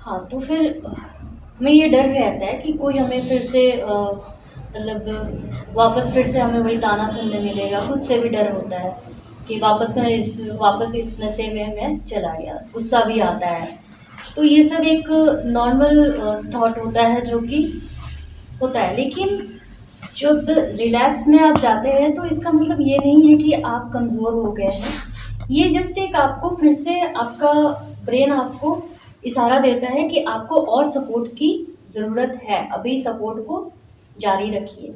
हाँ, तो फिर हमें ये डर रहता है कि कोई हमें फिर से मतलब वापस फिर से हमें वही ताना सुनने मिलेगा, खुद से भी डर होता है कि वापस इस नशे में मैं चला गया, गुस्सा भी आता है। तो ये सब एक नॉर्मल थॉट होता है जो कि होता है, लेकिन जब रिलैप्स में आप जाते हैं तो इसका मतलब ये नहीं है कि आप कमज़ोर हो गए हैं। ये जस्ट एक आपको फिर से आपका ब्रेन आपको इशारा देता है कि आपको और सपोर्ट की ज़रूरत है, अभी सपोर्ट को जारी रखिए,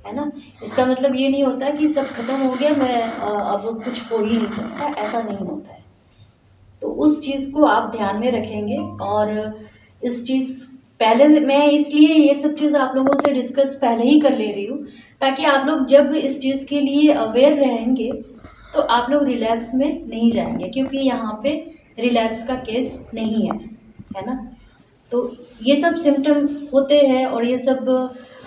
है ना? इसका मतलब ये नहीं होता कि सब खत्म हो गया, मैं अब कुछ हो ही नहीं सकता, ऐसा नहीं होता है। तो उस चीज़ को आप ध्यान में रखेंगे और इस चीज़ पहले मैं इसलिए ये सब चीज़ आप लोगों से डिस्कस पहले ही कर ले रही हूँ, ताकि आप लोग जब इस चीज़ के लिए अवेयर रहेंगे तो आप लोग रिलैप्स में नहीं जाएंगे, क्योंकि यहाँ पे रिलैप्स का केस नहीं है ना? तो ये सब सिम्टम होते हैं और ये सब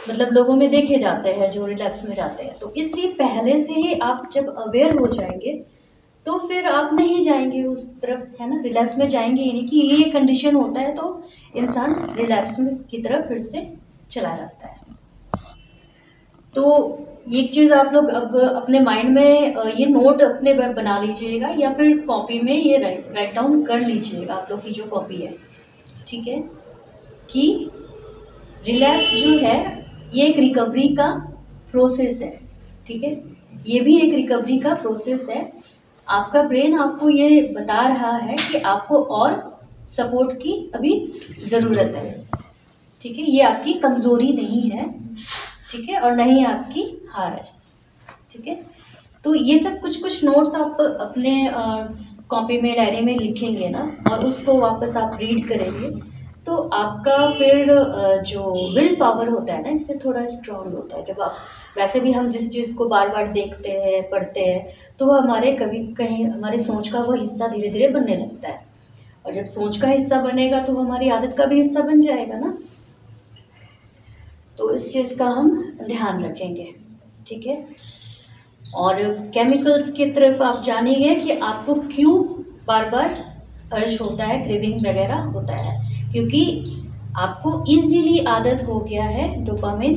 मतलब लोगों में देखे जाते हैं जो रिलैप्स में जाते हैं, तो इसलिए पहले से ही आप जब अवेयर हो जाएंगे तो फिर आप नहीं जाएंगे उस तरफ, है ना? रिलैप्स में जाएंगे ही नहीं कि ये कंडीशन होता है तो इंसान रिलैप्स में की तरफ फिर से चला जाता है। तो एक चीज़ आप लोग अब अपने माइंड में ये नोट अपने बना लीजिएगा या फिर कॉपी में ये राइट डाउन कर लीजिएगा, आप लोग की जो कॉपी है, ठीक है? कि रिलैप्स जो है ये एक रिकवरी का प्रोसेस है, ठीक है? ये भी एक रिकवरी का प्रोसेस है। आपका ब्रेन आपको ये बता रहा है कि आपको और सपोर्ट की अभी ज़रूरत है, ठीक है? ये आपकी कमज़ोरी नहीं है, ठीक है? और नहीं आपकी हार है, ठीक है? तो ये सब कुछ नोट्स आप अपने कॉपी में, डायरी में लिखेंगे ना और उसको वापस आप रीड करेंगे, तो आपका फिर जो विल पावर होता है ना, इससे थोड़ा स्ट्रांग होता है। जब आप वैसे भी हम जिस चीज़ को बार-बार देखते हैं, पढ़ते हैं, तो वो हमारे कभी कहीं हमारे सोच का वो हिस्सा धीरे-धीरे बनने लगता है और जब सोच का हिस्सा बनेगा तो वो हमारी आदत का भी हिस्सा बन जाएगा ना। तो इस चीज़ का हम ध्यान रखेंगे, ठीक है? और केमिकल्स की तरफ आप जानिए कि आपको क्यों बार-बार अर्ज होता है, क्रेविंग वगैरह होता है, क्योंकि आपको इजीली आदत हो गया है डोपामिन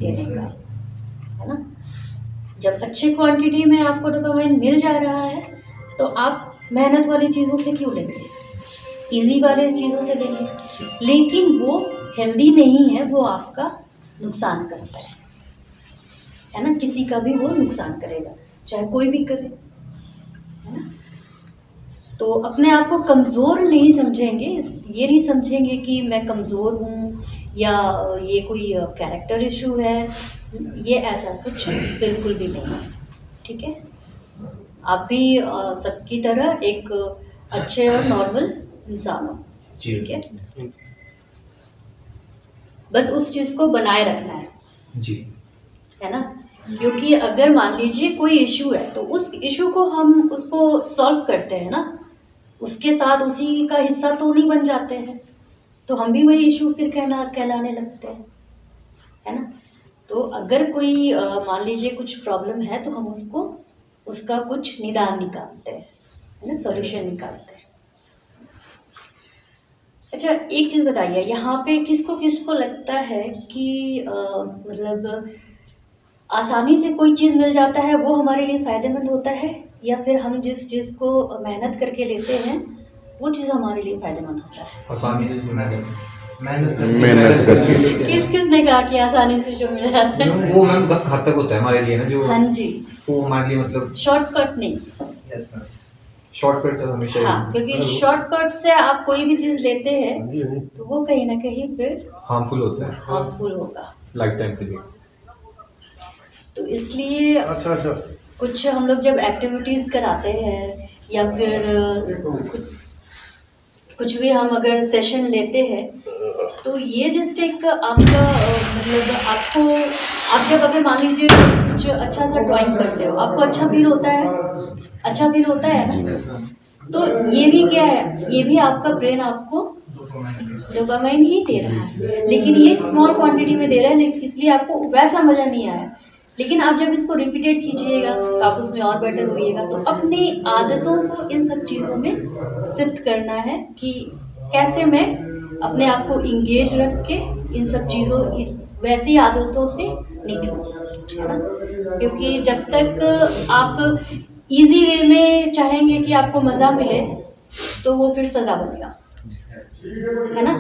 लेने का, है ना? जब अच्छे क्वांटिटी में आपको डोपामिन मिल जा रहा है तो आप मेहनत वाली चीज़ों से क्यों लेंगे, इजी वाले चीज़ों से लेंगे, लेकिन वो हेल्दी नहीं है, वो आपका नुकसान करता है ना? किसी का भी वो नुकसान करेगा, चाहे कोई भी करे, है ना? तो अपने आप को कमज़ोर नहीं समझेंगे, ये नहीं समझेंगे कि मैं कमज़ोर हूँ या ये कोई कैरेक्टर इशू है, ये ऐसा कुछ बिल्कुल भी नहीं है, ठीक है? आप भी सबकी तरह एक अच्छे और नॉर्मल इंसान हो, ठीक है? बस उस चीज़ को बनाए रखना है जी, है ना? क्योंकि अगर मान लीजिए कोई इशू है तो उस इशू को हम उसको सॉल्व करते हैं ना, उसके साथ उसी का हिस्सा तो नहीं बन जाते हैं, तो हम भी वही इशू फिर कहलाने लगते हैं, है ना? तो अगर कोई मान लीजिए कुछ प्रॉब्लम है तो हम उसका कुछ निदान निकालते हैं, है ना? सॉल्यूशन निकालते हैं। अच्छा, एक चीज़ बताइए, यहाँ पे किसको लगता है कि मतलब आसानी से कोई चीज़ मिल जाता है वो हमारे लिए फ़ायदेमंद होता है, या फिर हम जिस चीज़ को मेहनत करके लेते हैं वो चीज़ हमारे लिए फ़ायदेमंद होता है? आसानी से जो मेहनत करके किसने कहा कि आसानी से जो मिल जाता है वो मैम घातक होता है हमारे लिए ना, जो हाँ जी, वो हमारे लिए मतलब शॉर्टकट नहीं। शॉर्टकट हमेशा हाँ, क्योंकि शॉर्टकट से आप कोई भी चीज़ लेते हैं तो वो कहीं ना कहीं फिर हार्मफुल होता है, हार्मफुल होगा लाइफ टाइम के लिए। तो इसलिए कुछ हम लोग जब एक्टिविटीज़ कराते हैं या फिर कुछ भी हम अगर सेशन लेते हैं तो ये जस्ट एक आपका मतलब आपको, आप जब अगर मान लीजिए कुछ अच्छा सा ड्राइंग करते हो, आपको अच्छा फील होता है, अच्छा फील होता है ना? तो ये भी क्या है, ये भी आपका ब्रेन आपको डोपामाइन ही दे रहा है, लेकिन ये स्मॉल क्वांटिटी में दे रहा है, लेकिन इसलिए आपको वैसा मज़ा नहीं आया। लेकिन आप जब इसको रिपीटेड कीजिएगा तो आप उसमें और बेटर होइएगा। तो अपनी आदतों को इन सब चीज़ों में शिफ्ट करना है कि कैसे मैं अपने आप को इंगेज रख के इन सब चीज़ों इस वैसी आदतों से निकलो, है ना? क्योंकि जब तक आप इजी वे में चाहेंगे कि आपको मज़ा मिले तो वो फिर सज़ा बनेगा, है ना?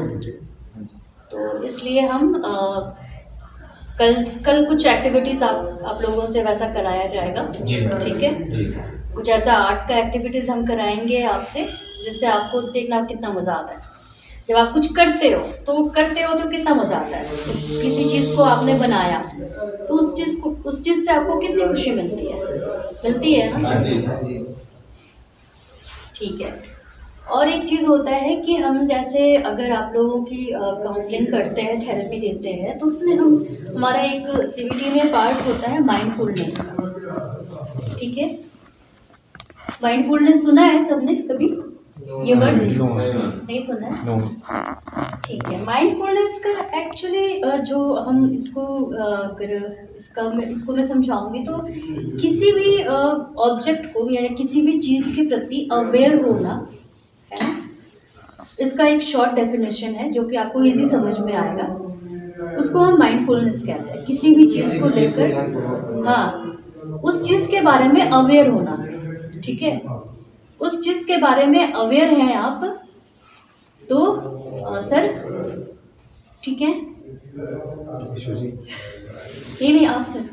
तो इसलिए हम कल कल कुछ एक्टिविटीज़ आप लोगों से वैसा कराया जाएगा, जी मैम। ठीक है? जी कुछ ऐसा आर्ट का एक्टिविटीज़ हम कराएंगे आपसे जिससे आपको देखना कितना मज़ा आता है। जब आप कुछ करते हो तो कितना मज़ा आता है। किसी चीज़ को आपने बनाया तो उस चीज़ से आपको कितनी खुशी मिलती है ना? हाँ जी। हाँ जी। ठीक है। और एक चीज़ होता है कि हम जैसे अगर आप लोगों की काउंसलिंग करते हैं, थेरेपी देते हैं, तो उसमें हमारा एक सीबीटी में पार्ट होता है माइंडफुलनेस का, ठीक है? माइंडफुलनेस सुना है सबने कभी ये वर्ड? नहीं सुना है? नो। ठीक है। माइंडफुलनेस का एक्चुअली जो हम इसको अगर इसको मैं समझाऊंगी तो किसी भी ऑब्जेक्ट को यानी किसी भी चीज़ के प्रति अवेयर होना, है ना? इसका एक शॉर्ट डेफिनेशन है जो कि आपको इजी समझ में आएगा। उसको हम माइंडफुलनेस कहते हैं। किसी भी चीज़ को लेकर, हाँ, उस चीज़ के बारे में अवेयर होना, ठीक है? उस चीज़ के बारे में अवेयर हैं आप तो सर, ठीक है? नहीं आप सर।